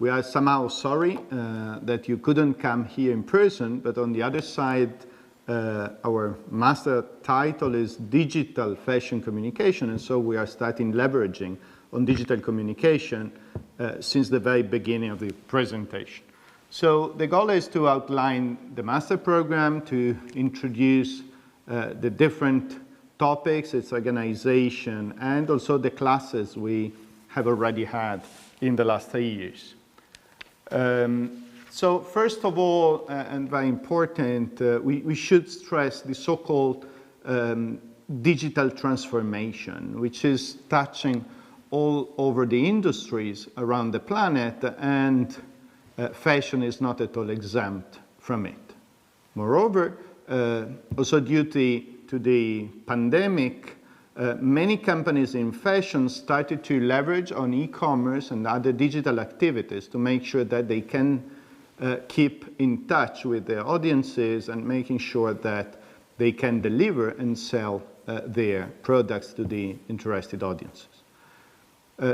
we are somehow sorry that you couldn't come here in person, but on the other side, our master title is Digital Fashion Communication, and so we are starting leveraging on digital communication since the very beginning of the presentation. So the goal is to outline the master program, to introduce the different topics, its organization, and also the classes we have already had in the last 3 years. So first of all, and very important, we should stress the so-called digital transformation, which is touching all over the industries around the planet, and fashion is not at all exempt from it. Moreover, also due to the pandemic, many companies in fashion started to leverage on e-commerce and other digital activities to make sure that they can keep in touch with their audiences and making sure that they can deliver and sell their products to the interested audiences.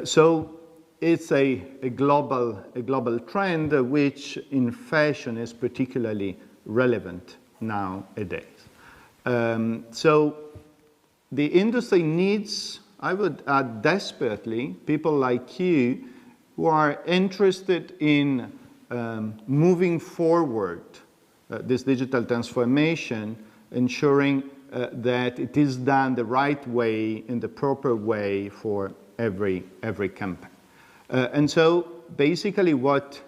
So it's a global trend which in fashion is particularly relevant nowadays. So the industry needs, I would add desperately, people like you who are interested in moving forward this digital transformation, ensuring that it is done the right way, in the proper way for every company. And so basically what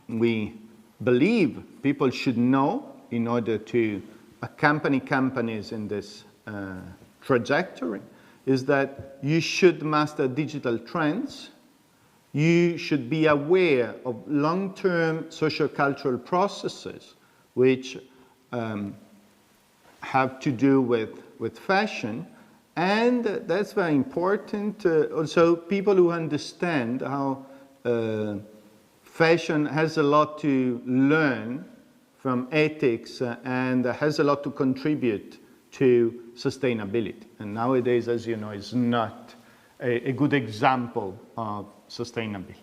we believe people should know in order to accompany companies in this trajectory is that you should master digital trends. You should be aware of long-term socio-cultural processes which have to do with fashion. And that's very important. Also, people who understand how fashion has a lot to learn from ethics and has a lot to contribute to sustainability. And nowadays, as you know, is not a good example of sustainability.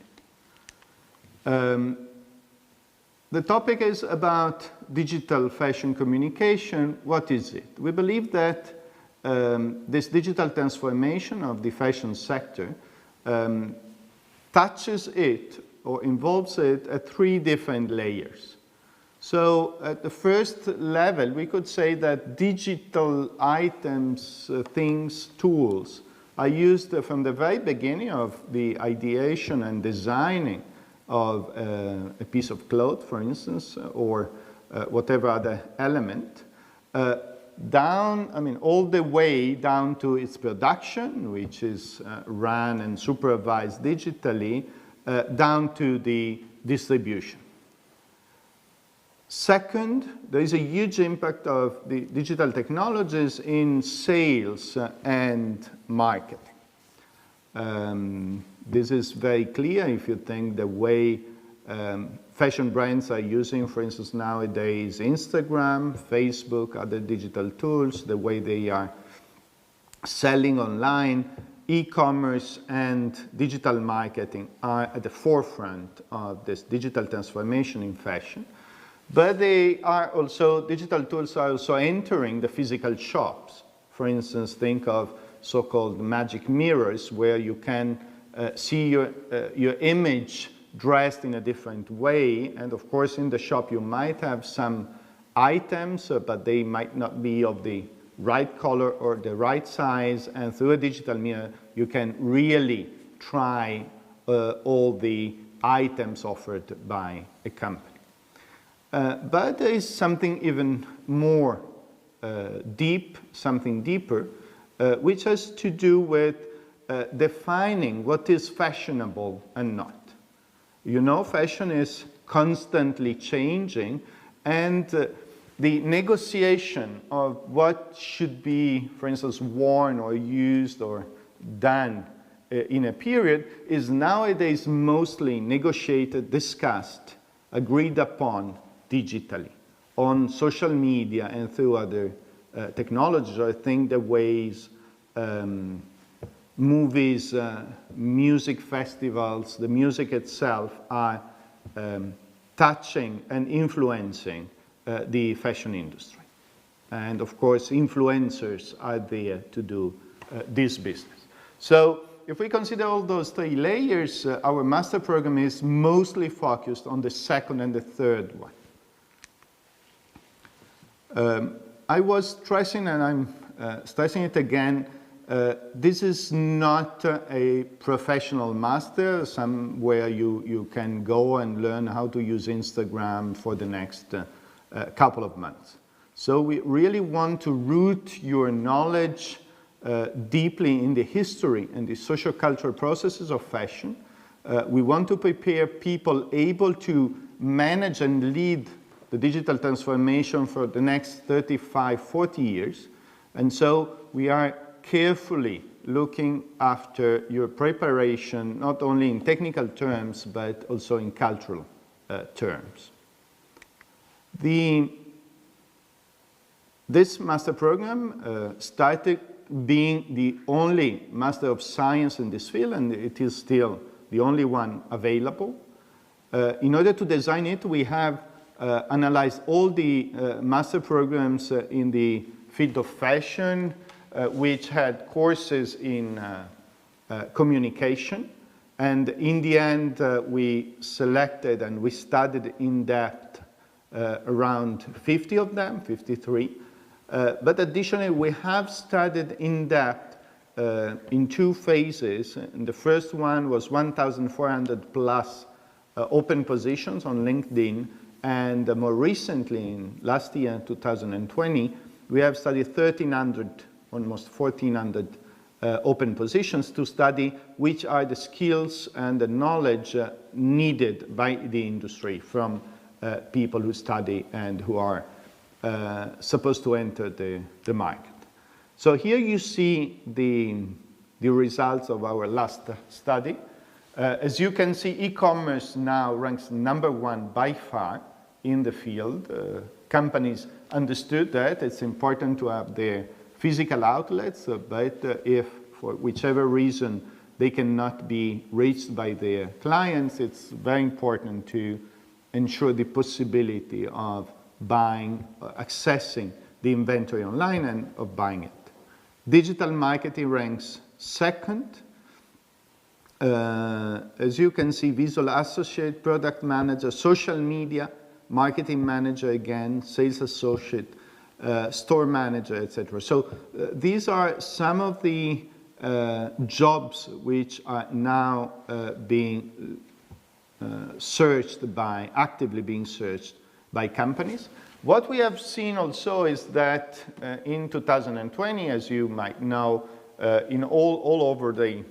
The topic is about digital fashion communication. What is it? We believe that this digital transformation of the fashion sector touches it or involves it at 3 different layers. So at the first level, we could say that digital items, things, tools are used from the very beginning of the ideation and designing of a piece of cloth, for instance, or whatever other element, all the way down to its production, which is run and supervised digitally, down to the distribution. Second, there is a huge impact of the digital technologies in sales and marketing. This is very clear if you think the way fashion brands are using, for instance, nowadays Instagram, Facebook, other digital tools, the way they are selling online, e-commerce and digital marketing are at the forefront of this digital transformation in fashion. But digital tools are also entering the physical shops. For instance, think of so-called magic mirrors where you can see your image dressed in a different way. And of course, in the shop, you might have some items, but they might not be of the right color or the right size. And through a digital mirror, you can really try all the items offered by a company. But there is something even more something deeper, which has to do with defining what is fashionable and not. You know, fashion is constantly changing, and the negotiation of what should be, for instance, worn or used or done in a period is nowadays mostly negotiated, discussed, agreed upon digitally on social media and through other technologies. I think the ways movies, music festivals, the music itself are touching and influencing the fashion industry. And of course, influencers are there to do this business. So if we consider all those three layers, our master program is mostly focused on the second and the third one. I was stressing, and I'm stressing it again, this is not a professional master, somewhere you can go and learn how to use Instagram for the next couple of months. So we really want to root your knowledge deeply in the history and the socio-cultural processes of fashion. We want to prepare people able to manage and lead the digital transformation for the next 35, 40 years. And so we are carefully looking after your preparation, not only in technical terms, but also in cultural terms. This master program started being the only Master of Science in this field, and it is still the only one available. In order to design it, we have analyzed all the master programs in the field of fashion, which had courses in communication. And in the end, we selected and we studied in depth around 50 of them, 53. But additionally, we have studied in depth in two phases. And the first one was 1,400 plus open positions on LinkedIn. And more recently, in last year, 2020, we have studied 1,300, almost 1,400 open positions to study which are the skills and the knowledge needed by the industry from people who study and who are supposed to enter the market. So here you see the results of our last study. As you can see, e-commerce now ranks #1 by far in the field. Companies understood that it's important to have their physical outlets, but if for whichever reason they cannot be reached by their clients, it's very important to ensure the possibility of buying, accessing the inventory online and of buying it. Digital marketing ranks second. As you can see, visual associate, product manager, social media, marketing manager again, sales associate, store manager, etc. So these are some of the jobs which are now being actively being searched by companies. What we have seen also is that in 2020, as you might know, in all over the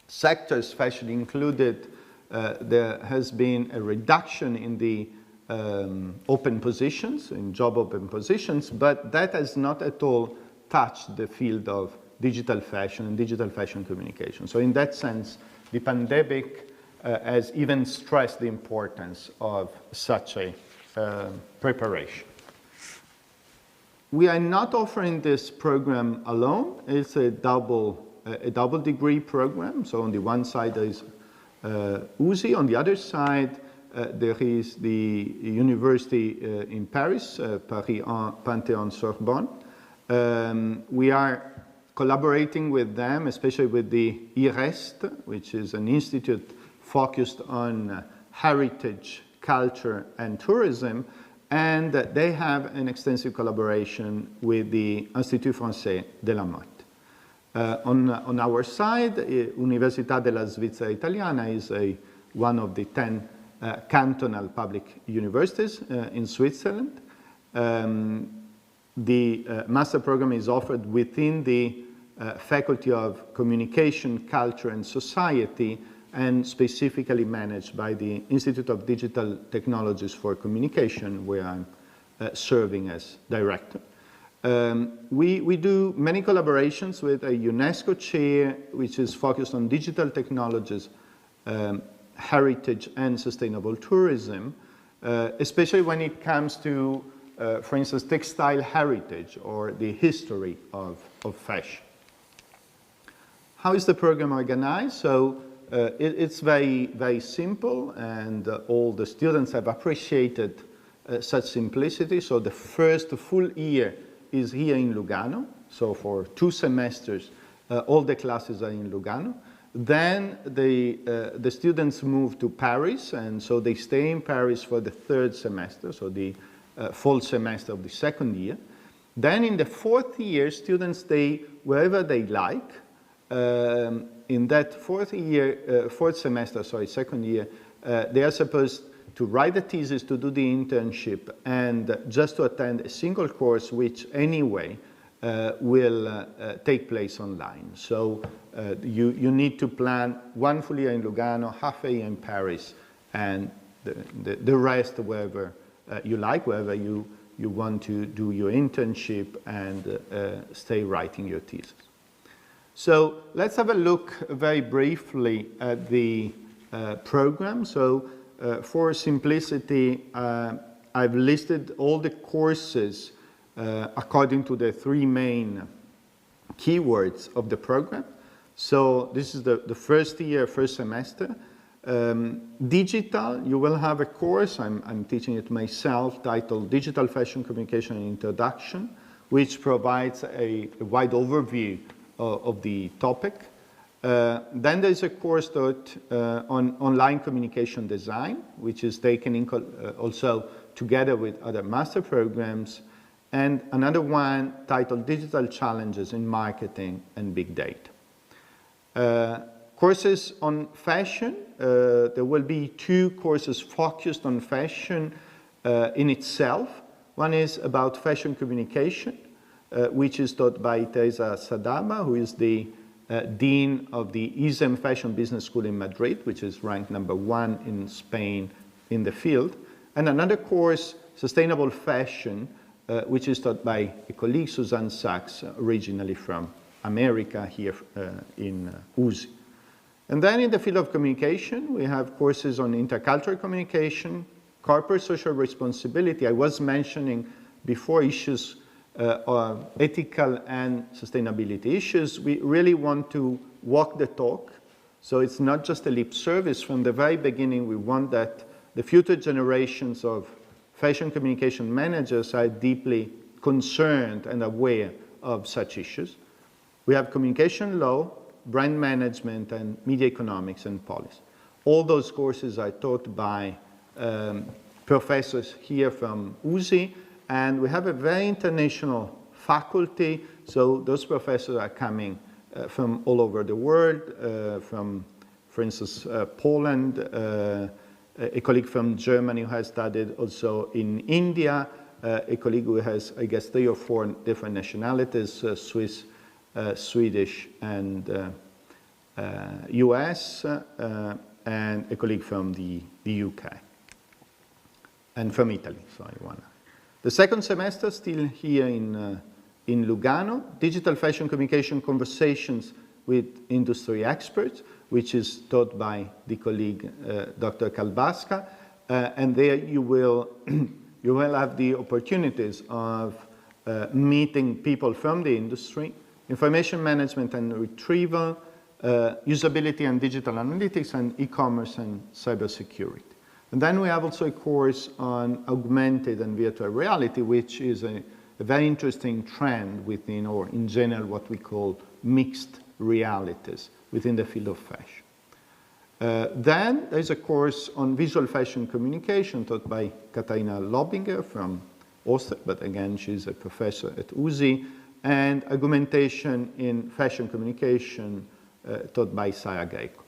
sectors, fashion included, there has been a reduction in the open positions, in job open positions, but that has not at all touched the field of digital fashion and digital fashion communication. So in that sense, the pandemic has even stressed the importance of such a preparation. We are not offering this program alone. It's a double degree program. So on the one side there is USI, on the other side there is the University in Paris, Paris Panthéon-Sorbonne. We are collaborating with them, especially with the IREST, which is an institute focused on heritage, culture, and tourism, and they have an extensive collaboration with the Institut Français de la Mode. On our side, Università della Svizzera Italiana is one of the 10 cantonal public universities in Switzerland. The master program is offered within the Faculty of Communication, Culture and Society, and specifically managed by the Institute of Digital Technologies for Communication, where I'm serving as director. We do many collaborations with a UNESCO chair, which is focused on digital technologies, heritage and sustainable tourism, especially when it comes to, for instance, textile heritage or the history of fashion. How is the program organized? So it's very, very simple, and all the students have appreciated such simplicity. So the first full year is here in Lugano. So for 2 semesters, all the classes are in Lugano. Then the students move to Paris, and so they stay in Paris for the 3rd semester, so the fall semester of the 2nd year. Then in the 4th year, students stay wherever they like. In that 4th semester, 2nd year, they are supposed to write the thesis, to do the internship, and just to attend a single course, which anyway will take place online. So you need to plan 1 full year in Lugano, half a year in Paris, and the rest wherever you like, wherever you want to do your internship and stay writing your thesis. So let's have a look very briefly at the program. So for simplicity, I've listed all the courses according to the 3 main keywords of the program. So this is the 1st year, 1st semester. Digital, you will have a course, I'm teaching it myself, titled Digital Fashion Communication and Introduction, which provides a wide overview of the topic. Then there's a course taught on online communication design, which is taken in also together with other master programs, and another one titled Digital Challenges in Marketing and Big Data. Courses on fashion, there will be 2 courses focused on fashion in itself. One is about fashion communication, which is taught by Teresa Sadama, who is the Dean of the ISEM Fashion Business School in Madrid, which is ranked #1 in Spain in the field. And another course, Sustainable Fashion, which is taught by a colleague, Suzanne Sachs, originally from America, here in USI. And then in the field of communication, we have courses on intercultural communication, corporate social responsibility. I was mentioning before issues of ethical and sustainability issues. We really want to walk the talk. So it's not just a lip service. From the very beginning, we want that the future generations of fashion communication managers are deeply concerned and aware of such issues. We have communication law, brand management, and media economics and policy. All those courses are taught by professors here from USI, and we have a very international faculty, so those professors are coming from all over the world, from, for instance, Poland, a colleague from Germany who has studied also in India, a colleague who has, I guess, 3 or 4 different nationalities, Swiss, Swedish, and US, and a colleague from the UK, and from Italy, so I want to. The 2nd semester, still here in Lugano, Digital Fashion Communication Conversations with Industry Experts, which is taught by the colleague Dr. Kalbaska, and there you will have the opportunities of meeting people from the industry, information management and retrieval, usability and digital analytics, and e-commerce and cybersecurity. And then we have also a course on augmented and virtual reality, which is a very interesting trend within, or in general, what we call mixed realities within the field of fashion. Then there's a course on visual fashion communication taught by Katharina Lobinger from Austria, but again, she's a professor at USI, and augmentation in fashion communication taught by Sarah Greco.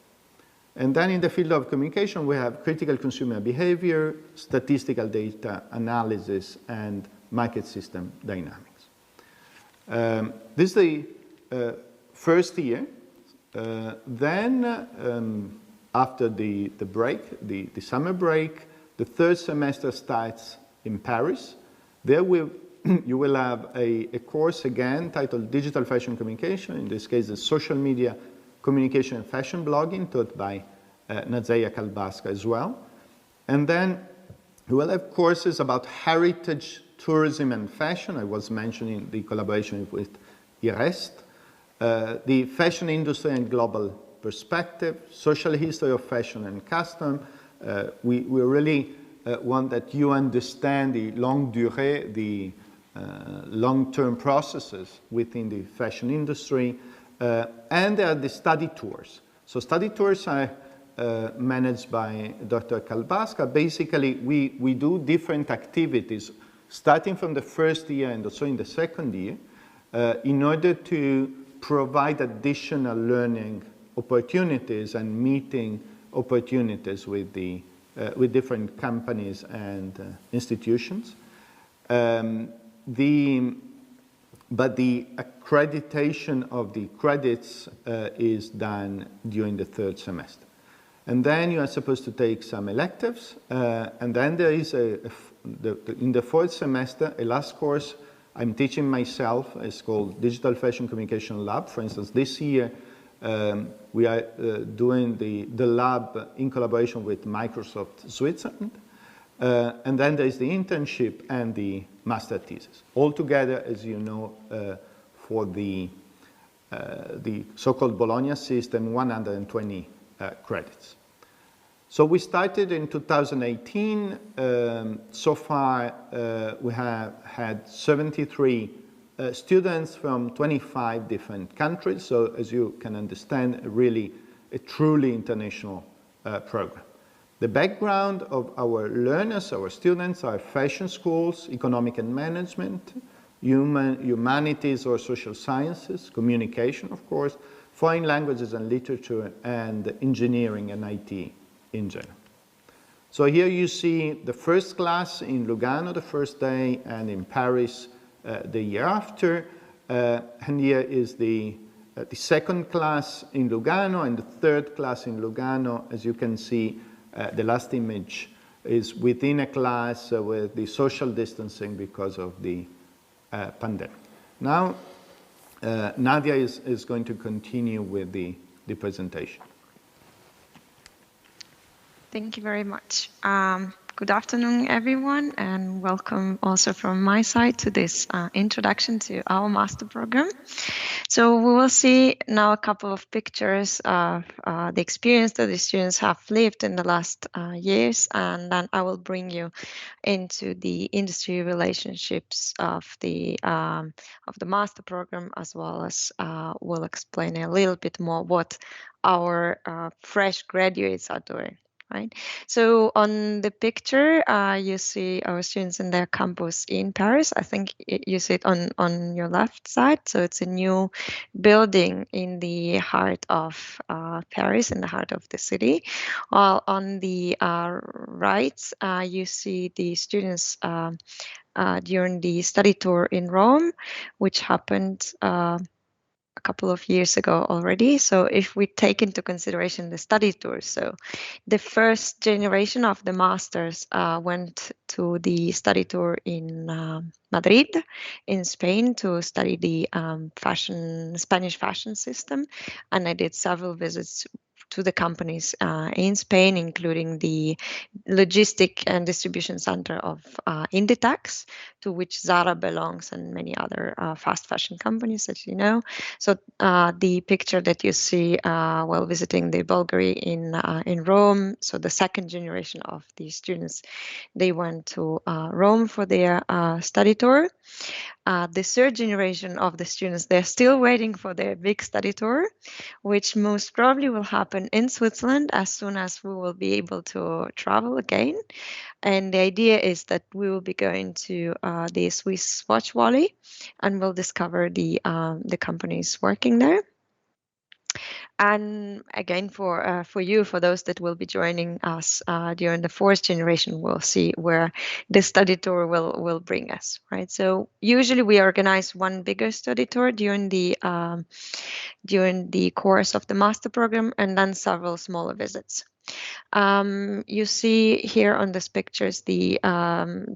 And then in the field of communication, we have critical consumer behavior, statistical data analysis, and market system dynamics. This is the 1st year. Then, after the break, the summer break, the 3rd semester starts in Paris. There you will have a course again titled Digital Fashion Communication, in this case, the social media communication and fashion blogging, taught by Nazaria Kalbaska as well. And then we will have courses about heritage, tourism, and fashion. I was mentioning the collaboration with IREST. the fashion industry and global perspective, social history of fashion and custom. We really want that you understand the longue durée, the long-term processes within the fashion industry, and there are the study tours. So study tours are managed by Dr. Kalbaska. Basically, we do different activities starting from the first year and also in the second year in order to provide additional learning opportunities and meeting opportunities with different companies and institutions. But the accreditation of the credits is done during the third semester. And then you are supposed to take some electives, and then there is in the fourth semester, a last course I'm teaching myself. It's called Digital Fashion Communication Lab. For instance, this year we are doing the lab in collaboration with Microsoft Switzerland. And then there is the internship and the master thesis. Altogether, as you know, for the so-called Bologna system, 120 credits. So we started in 2018. So far, we have had 73 students from 25 different countries. So as you can understand, really a truly international program. The background of our learners, our students, are fashion schools, economic and management, humanities or social sciences, communication, of course, foreign languages and literature, and engineering and IT in general. So here you see the first class in Lugano the first day, and in Paris the year after. And here is the second class in Lugano and the third class in Lugano. As you can see, the last image is within a class with the social distancing because of the pandemic. Now, Nadia is going to continue with the presentation. Thank you very much. Good afternoon, everyone, and welcome also from my side to this introduction to our master program. So we will see now a couple of pictures of the experience that the students have lived in the last years, and then I will bring you into the industry relationships of the master program, as well as we'll explain a little bit more what our fresh graduates are doing. Right. So on the picture, you see our students in their campus in Paris. I think you see it on your left side. So it's a new building in the heart of Paris, in the heart of the city. While on the right, you see the students during the study tour in Rome, which happened a couple of years ago already. So if we take into consideration the study tours, so the first generation of the masters went to the study tour in Madrid, in Spain, to study the Spanish fashion system, and I did several visits to the companies in Spain, including the logistic and distribution center of Inditex, to which Zara belongs, and many other fast fashion companies, as you know. So the picture that you see while visiting the Bulgari in Rome, so the second generation of the students, they went to Rome for their study tour. The third generation of the students, they're still waiting for their big study tour, which most probably will happen in Switzerland as soon as we will be able to travel again. And the idea is that we will be going to the Swiss Watch Valley, and we'll discover the companies working there. And again, for those that will be joining us during the fourth generation, we'll see where the study tour will bring us, right? So usually we organize one bigger study tour during the course of the master program, and then several smaller visits. You see here on these pictures the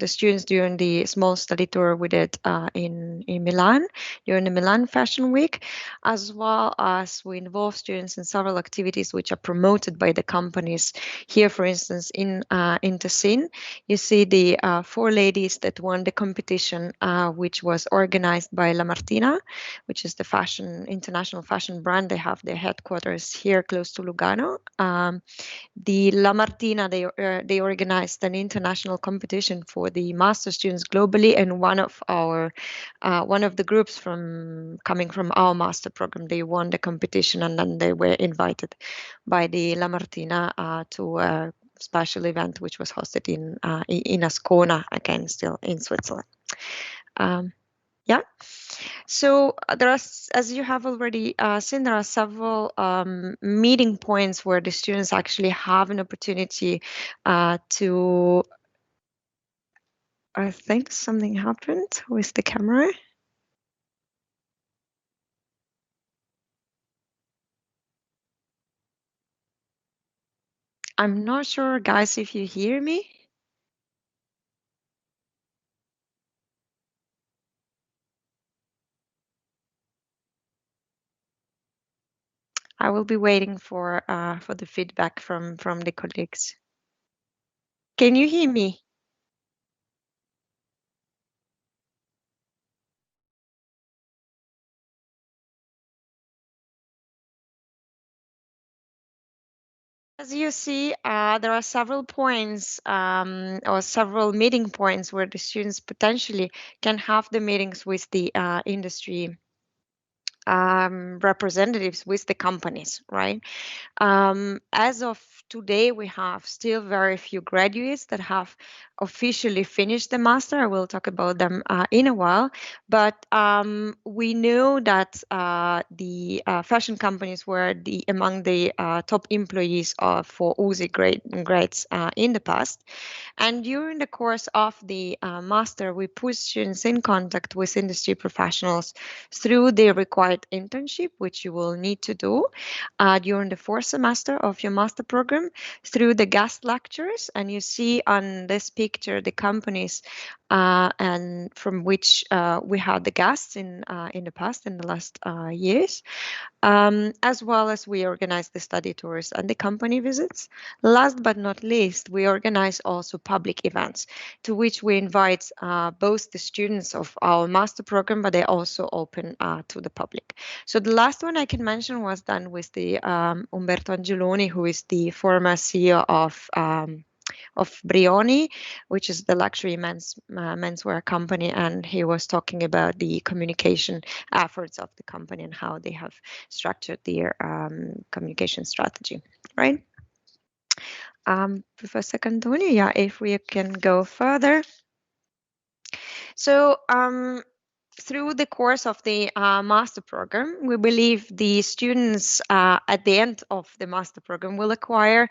students during the small study tour we did in Milan during the Milan Fashion Week, as well as we involve students in several activities which are promoted by the companies. Here, for instance, in Tessin, you see the four ladies that won the competition, which was organized by La Martina, which is the international fashion brand. They have their headquarters here close to Lugano. The La Martina, they organized an international competition for the master students globally, and one of the groups coming from our master program, they won the competition, and then they were invited by the La Martina to a special event which was hosted in Ascona, again still in Switzerland. Yeah. So as you have already seen, there are several meeting points where the students actually have an opportunity to. I think something happened with the camera. I'm not sure, guys, if you hear me. I will be waiting for the feedback from the colleagues. Can you hear me? As you see, there are several points or several meeting points where the students potentially can have the meetings with the industry representatives, with the companies, right? As of today, we have still very few graduates that have officially finished the master. I will talk about them in a while, but we know that the fashion companies were among the top employees for USI grades in the past. And during the course of the master, we put students in contact with industry professionals through the required internship, which you will need to do during the fourth semester of your master program, through the guest lectures. And you see on this picture the companies and from which we had the guests in the past, in the last years. As well as we organize the study tours and the company visits. Last but not least, we organize also public events to which we invite both the students of our master program, but they also open to the public. So the last one I can mention was done with the Umberto Angeloni, who is the former CEO of Brioni, which is the luxury menswear company, and he was talking about the communication efforts of the company and how they have structured their communication strategy, right? Professor Cantoni, yeah, if we can go further. So through the course of the master program, we believe the students at the end of the master program will acquire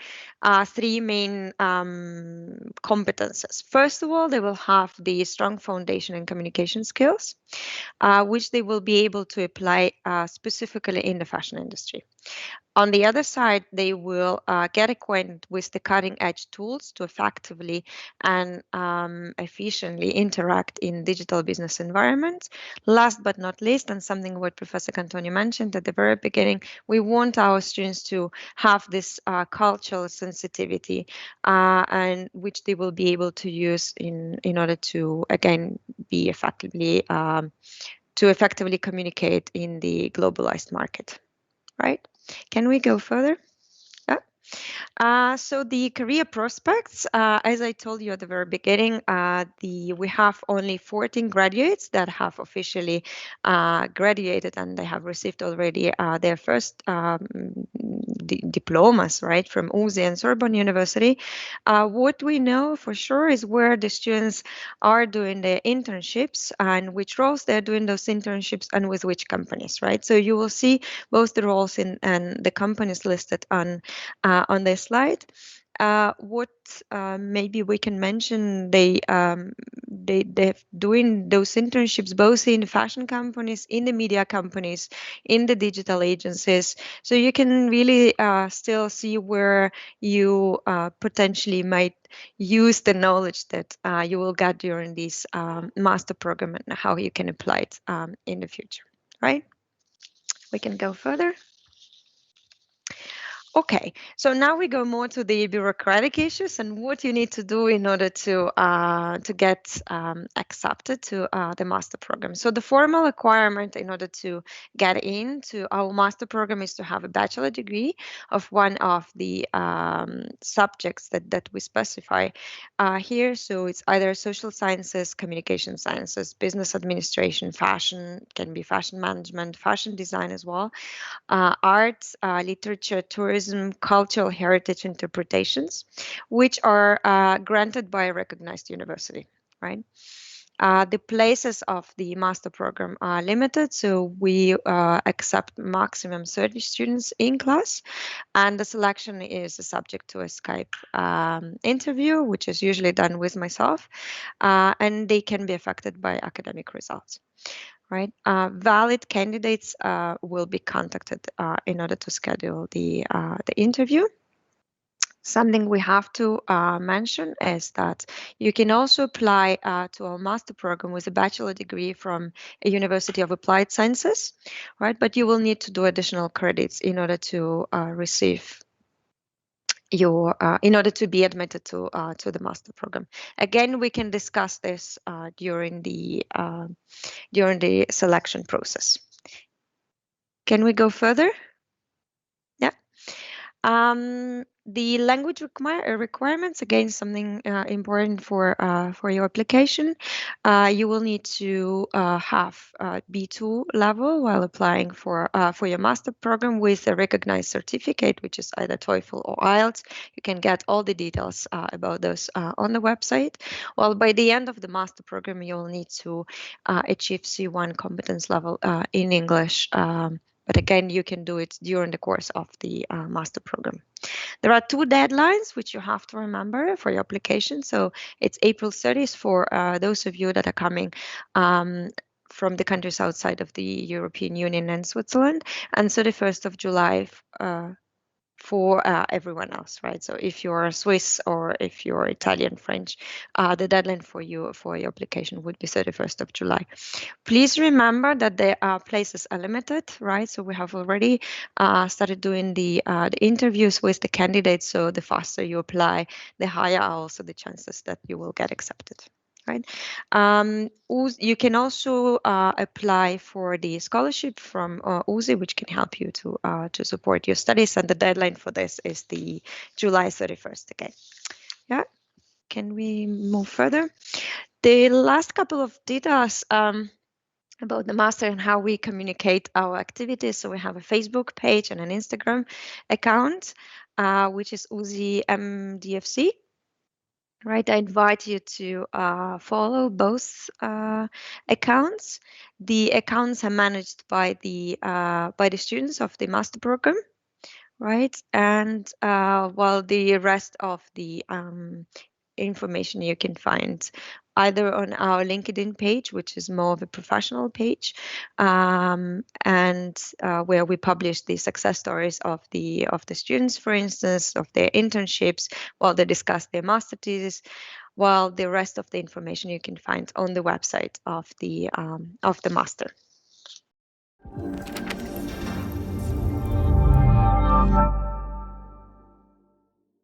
three main competences. First of all, they will have the strong foundation in communication skills, which they will be able to apply specifically in the fashion industry. On the other side, they will get acquainted with the cutting edge tools to effectively and efficiently interact in digital business environments. Last but not least, and something what Professor Cantoni mentioned at the very beginning, we want our students to have this cultural sensitivity and which they will be able to use in order to, again, be effectively to effectively communicate in the globalized market, right? Can we go further? So the career prospects, as I told you at the very beginning, we have only 14 graduates that have officially graduated, and they have received already their first diplomas, right, from USI and Sorbonne University. What we know for sure is where the students are doing their internships and which roles they're doing those internships and with which companies, right? So you will see both the roles and the companies listed on this slide. What maybe we can mention, they're doing those internships both in fashion companies, in the media companies, in the digital agencies. So you can really still see where you potentially might use the knowledge that you will get during this master program and how you can apply it in the future, right? We can go further. Okay, so now we go more to the bureaucratic issues and what you need to do in order to get accepted to the master program. So the formal requirement in order to get into our master program is to have a bachelor degree of one of the subjects that we specify here. So it's either social sciences, communication sciences, business administration, fashion, can be fashion management, fashion design as well. Arts, literature, tourism, cultural heritage interpretations, which are granted by a recognized university, right? The places of the master program are limited, so we accept maximum 30 students in class, and the selection is subject to a Skype interview, which is usually done with myself, and they can be affected by academic results. Right, valid candidates will be contacted in order to schedule the interview. Something we have to mention is that you can also apply to our master program with a bachelor degree from a University of Applied Sciences, right? But you will need to do additional credits in order to receive your in order to be admitted to the master program. Again, we can discuss this during the selection process. Can we go further? Yeah. The language requirements, again, something important for your application. You will need to have B2 level while applying for your master program with a recognized certificate, which is either TOEFL or IELTS. You can get all the details about those on the website. Well, by the end of the master program, you'll need to achieve C1 competence level in English. But again, you can do it during the course of the master program. There are two deadlines which you have to remember for your application. So it's April 30th for those of you that are coming from the countries outside of the European Union and Switzerland, and 31st of July for everyone else, right? So if you're Swiss or if you're Italian, French, the deadline for your application would be 31st of July. Please remember that the places are limited, right? So we have already started doing the interviews with the candidates. So the faster you apply, the higher are also the chances that you will get accepted. Right. You can also apply for the scholarship from UZI, which can help you to support your studies. And the deadline for this is the July 31st again. Yeah. Can we move further? The last couple of details about the master and how we communicate our activities. So we have a Facebook page and an Instagram account, which is UZI MDFC. Right, I invite you to follow both accounts. The accounts are managed by the students of the master program, right? And while the rest of the information you can find either on our LinkedIn page, which is more of a professional page, and where we publish the success stories of the students, for instance, of their internships, while they discuss their master thesis, while the rest of the information you can find on the website of the master.